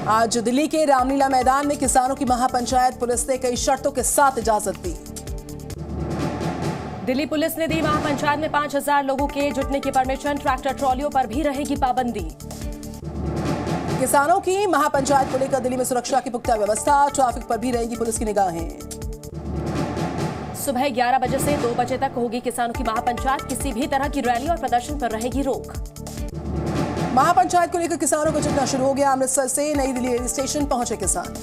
आज दिल्ली के रामलीला मैदान में किसानों की महापंचायत, पुलिस ने कई शर्तों के साथ इजाजत दी। दिल्ली पुलिस ने दी महापंचायत में 5000 लोगों के जुटने की परमिशन, ट्रैक्टर ट्रॉलियों पर भी रहेगी पाबंदी। किसानों की महापंचायत को लेकर दिल्ली में सुरक्षा की पुख्ता व्यवस्था, ट्रैफिक पर भी रहेगी पुलिस की निगाहें। सुबह 11 बजे से 2 बजे तक होगी किसानों की महापंचायत, किसी भी तरह की रैली और प्रदर्शन पर रहेगी रोक। महापंचायत को लेकर किसानों का जुटना शुरू हो गया। अमृतसर से नई दिल्ली रेल स्टेशन पहुंचे किसान।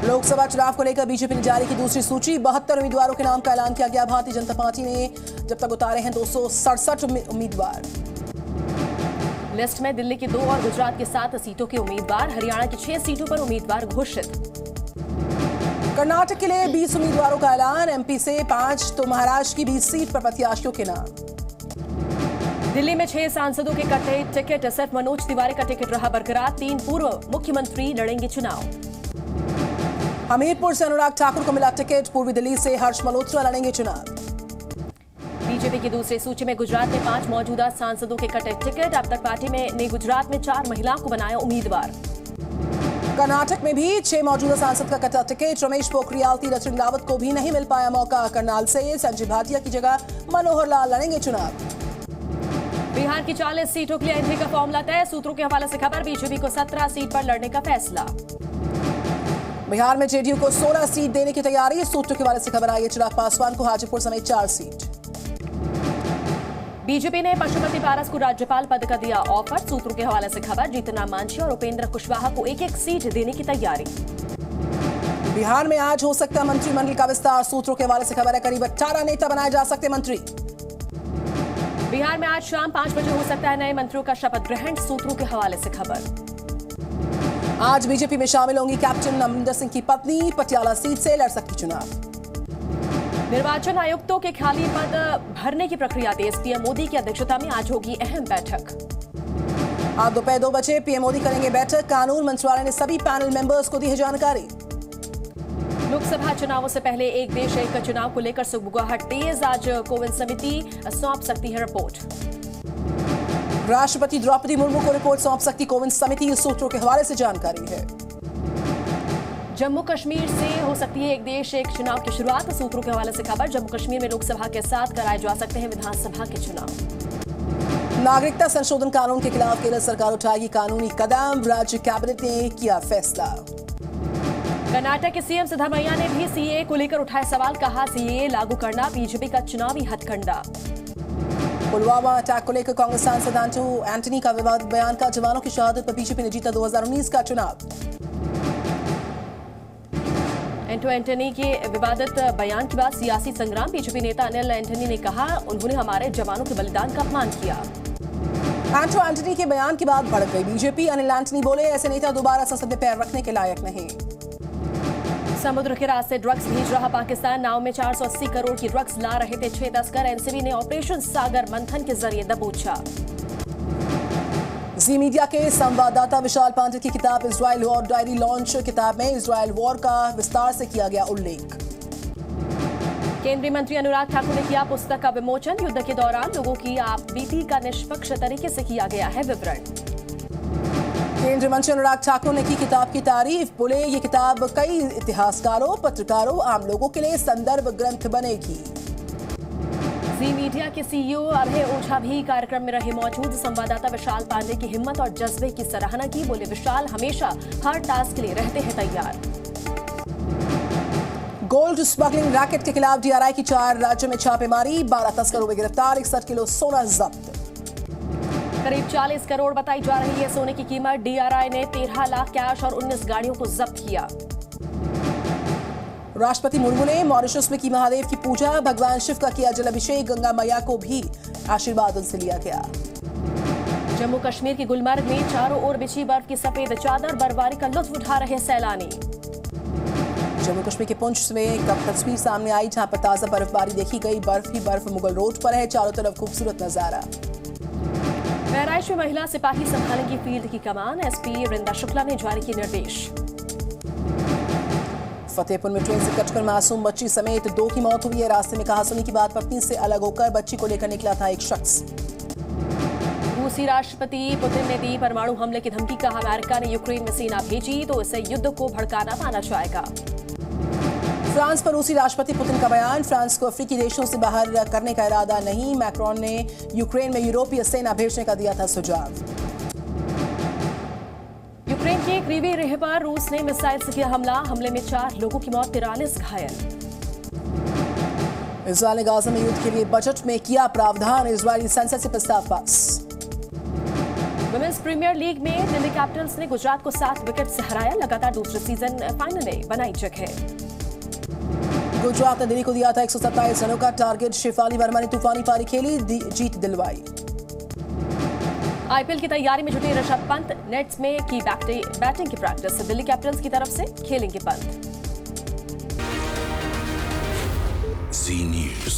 लोकसभा चुनाव को लेकर बीजेपी ने जारी की दूसरी सूची, 72 उम्मीदवारों के नाम का ऐलान किया गया। भारतीय जनता पार्टी ने जब तक उतारे हैं 267 उम्मीदवार। लिस्ट में दिल्ली की 2 और गुजरात की 7 सीटों के उम्मीदवार, हरियाणा की 6 सीटों पर उम्मीदवार घोषित। कर्नाटक के लिए 20 उम्मीदवारों का ऐलान, एमपी से 5 तो महाराष्ट्र की 20 सीट पर प्रत्याशियों के नाम। दिल्ली में 6 सांसदों के कटे टिकट, सिर्फ मनोज तिवारी का टिकट रहा बरकरार। 3 पूर्व मुख्यमंत्री लड़ेंगे चुनाव। हमीरपुर से अनुराग ठाकुर को मिला टिकट, पूर्वी दिल्ली से हर्ष मल्होत्रा लड़ेंगे चुनाव। बीजेपी की दूसरी सूची में गुजरात में 5 मौजूदा सांसदों के कटे टिकट, अब तक पार्टी ने गुजरात में 4 महिलाओं को बनाया उम्मीदवार। कर्नाटक में भी 6 मौजूदा सांसद का कटा टिकट, रमेश पोखरियाल, तीरथ सिंह रावत को भी नहीं मिल पाया मौका। करनाल से संजय भाटिया की जगह मनोहर लाल लड़ेंगे चुनाव। बिहार की 40 सीटों के लिए एंट्री का फॉर्मूला तय, सूत्रों के हवाले से खबर, बीजेपी को 17 सीट पर लड़ने का फैसला। बिहार में जेडीयू को 16 सीट देने की तैयारी, सूत्रों के हवाले से खबर आई है। चिराग पासवान को हाजीपुर समेत 4 सीट। बीजेपी ने पशुपति पारस को राज्यपाल पद का दिया ऑफर, सूत्रों के हवाले से खबर, जीतनराम मांझी और उपेंद्र कुशवाहा को 1-1 सीट देने की तैयारी। बिहार में आज हो सकता है मंत्रिमंडल का विस्तार, सूत्रों के हवाले से खबर है। करीब 18 नेता बनाए जा सकते मंत्री। बिहार में आज शाम 5 बजे हो सकता है नए मंत्रियों का शपथ ग्रहण, सूत्रों के हवाले से खबर। आज बीजेपी में शामिल होंगी कैप्टन अमरिंदर सिंह की पत्नी, पटियाला सीट से लड़ सकती चुनाव। निर्वाचन आयुक्तों के खाली पद भरने की प्रक्रिया तेज, पीएम मोदी की अध्यक्षता में आज होगी अहम बैठक। आज दोपहर 2 बजे पीएम मोदी करेंगे बैठक, कानून मंत्रालय ने सभी पैनल मेंबर्स को दी है जानकारी। लोकसभा चुनावों से पहले एक देश एक चुनाव को लेकर सुगबुगाहट तेज, आज कोविंद समिति सौंप सकती है रिपोर्ट। राष्ट्रपति द्रौपदी मुर्मू को रिपोर्ट सौंप सकती कोविंद समिति, सूत्रों के हवाले से जानकारी है। जम्मू कश्मीर से हो सकती है एक देश एक चुनाव की शुरुआत, सूत्रों के हवाले से खबर, जम्मू कश्मीर में लोकसभा के साथ कराए जा सकते हैं विधानसभा के चुनाव। नागरिकता संशोधन कानून के खिलाफ केंद्र सरकार उठाएगी कानूनी कदम, राज्य कैबिनेट ने किया फैसला। कर्नाटक के सीएम सिद्धरामैया ने भी सीएए को लेकर उठाए सवाल, कहा सीएए लागू करना बीजेपी का चुनावी हथकंडा। पुलवामा अटैक को लेकर कांग्रेस सांसद एंटनी का विवादित बयान का, जवानों की शहादत पर बीजेपी ने जीता 2019 का चुनाव। एंटनी के विवादित बयान के बाद सियासी संग्राम, बीजेपी नेता अनिल एंटनी ने कहा उन्होंने हमारे जवानों के बलिदान का अपमान किया। एंटनी के बयान के बाद भड़क गई बीजेपी, अनिल एंटनी बोले ऐसे नेता दोबारा संसद में पैर रखने के लायक नहीं। समुद्र के रास्ते ड्रग्स भेज रहा पाकिस्तान, नाव में 480 करोड़ की ड्रग्स ला रहे थे 6 तस्कर, एनसीबी ने ऑपरेशन सागर मंथन के जरिए दबोचा। जी मीडिया के संवाददाता विशाल पांडे की किताब इजराइल वॉर डायरी लॉन्च, किताब में इजराइल वॉर का विस्तार से किया गया उल्लेख। केंद्रीय मंत्री अनुराग ठाकुर ने किया पुस्तक का विमोचन, युद्ध के दौरान लोगों की बीती का निष्पक्ष तरीके से किया गया है विवरण। केंद्रीय मंत्री अनुराग ठाकुर ने की किताब की तारीफ, बोले ये किताब कई इतिहासकारों, पत्रकारों, आम लोगों के लिए संदर्भ ग्रंथ बनेगी। जी मीडिया के सीईओ अभय ओझा भी कार्यक्रम में रहे मौजूद, संवाददाता विशाल पांडे की हिम्मत और जज्बे की सराहना की, बोले विशाल हमेशा हर टास्क के लिए रहते हैं तैयार। गोल्ड स्मगलिंग रैकेट के खिलाफ डीआरआई की 4 राज्यों में छापेमारी, 12 तस्करों में गिरफ्तार, 61 किलो सोना जब्त। करीब 40 करोड़ बताई जा रही है सोने की कीमत, डीआरआई ने 13 लाख कैश और 19 गाड़ियों को जब्त किया। राष्ट्रपति मुर्मू ने मॉरिशस में की महादेव की पूजा, भगवान शिव का किया जलाभिषेक, गंगा मैया को भी आशीर्वाद उनसे लिया गया। जम्मू कश्मीर की गुलमर्ग में चारों ओर बिछी बर्फ की सफेद चादर, बर्फबारी का लुत्फ उठा रहे सैलानी। जम्मू कश्मीर के पुंछ में एक तस्वीर सामने आई जहां पर ताजा बर्फबारी देखी गई, बर्फ ही बर्फ मुगल रोड पर है, चारों तरफ खूबसूरत नजारा। बहराइच में महिला सिपाही संभालेंगी फील्ड की कमान, एसपी वृंदा शुक्ला ने जारी किए निर्देश। फतेहपुर में ट्रेन से कटकर मासूम बच्ची समेत 2 की मौत हुई है, रास्ते में कहासुनी की बात, पत्नी से अलग होकर बच्ची को लेकर निकला था एक शख्स। रूसी राष्ट्रपति पुतिन ने दी परमाणु हमले की धमकी, कहा अमेरिका ने यूक्रेन में सेना भेजी तो इससे युद्ध को भड़काना माना जाएगा। फ्रांस पर रूसी राष्ट्रपति पुतिन का बयान, फ्रांस को अफ्रीकी देशों से बाहर करने का इरादा नहीं। मैक्रोन ने यूक्रेन में यूरोपीय सेना भेजने का दिया था सुझाव। यूक्रेन के क्रीवी रेह पर रूस ने मिसाइल से किया हमला, हमले में 4 लोगों की मौत, 43 घायल। इजरायल ने गाजा में युद्ध के लिए बजट में किया प्रावधान, इजरायली संसद से प्रस्ताव पास। वुमेन्स प्रीमियर लीग में दिल्ली कैपिटल्स ने गुजरात को 7 विकेट से हराया, लगातार दूसरे सीजन फाइनल में बनाई जगह। गुजरात ने दिल्ली को दिया था 127 रनों का टारगेट, शेफाली वर्मा ने तूफानी पारी खेली, जीत दिलवाई। आईपीएल की तैयारी में जुटे ऋषभ पंत, नेट्स में की बैटिंग की प्रैक्टिस, दिल्ली कैपिटल्स की तरफ से खेलेंगे पंत। Zee News।